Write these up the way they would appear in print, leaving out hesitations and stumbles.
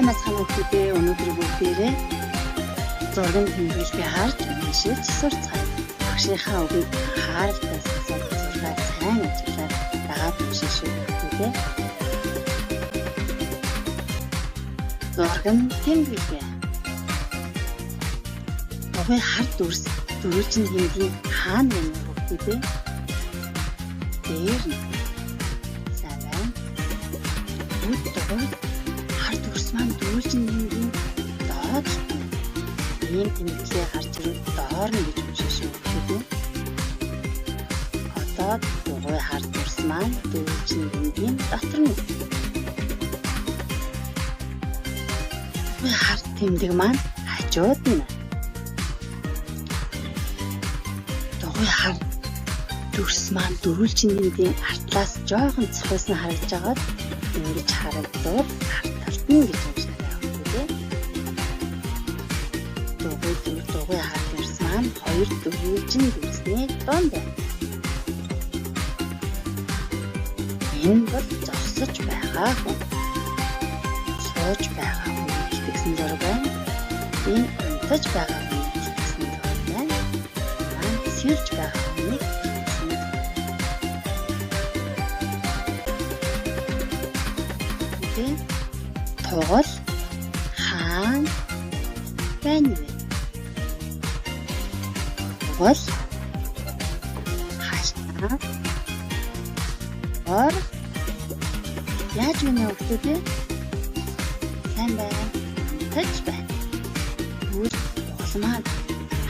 Сайн хүүхдүүдээ өнөөдөр бүгдээрээ зургийн тэмдэглэж би харж уншиж сурцгаая. Багшийнхаа үгийг хаалттай сонсоод зургаа сайн ажиглаад дагаад уншиж шүү хүүхдүүдээ. Зургийн тэмдэглэе. Дугуй хар дүрс дөрвөлжин тэмдгийн хаана вэ хүүхдүүдээ? Дээр нь. Сайн байна. Дугуй хар дүрс маань дөрвөлжин тэмдгийн доод ийм тэмдэглээ гарч ирвэл доор нь гэж уншиж шүү хүүхдүүдээ. Одоо дугуй хар дүрс маань дөрвөлжин тэмдгийн дотор нь. Дугуй хар тэмдэг маань хажууд нь. Дугуй хар дүрс маань дөрвөлжин тэмдгийн артлаас жоохон цохисон харагдж байгаад ингэж харагдвал арт талд нь гэж уншаарай хүүхдүүдээ. Дугуй хар дүрс маань хоёр дөрвөлжин дүрсний дунд байна. Энэ бол зогсож байгаа хүн. Сууж байгаа хүн гэсэн зураг байна. Энэ унтаж байгаа хүн гэсэн зураг байна. Маань сэрж байгаа хүн гэсэн зураг. Тэгээд тугал хаана байна вэ? Тугал хаашаа яаж вэ хүүхдүүдээ? Сайн байна. Унтаж байна. Түр тугал маань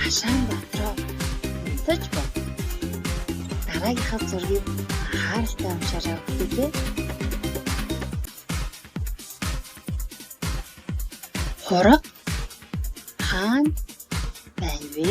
хашаан дотроо унтаж байна. Дараагийнхаа зургийг анхааралтай уншаарай хүүхдүүдээ. Хураг хаана байна вэ?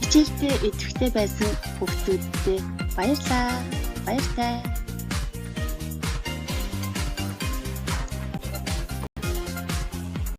Хичээлдээ идэвхтэй байсан хүүхдүүдтэй баярлалаа. Баяртай.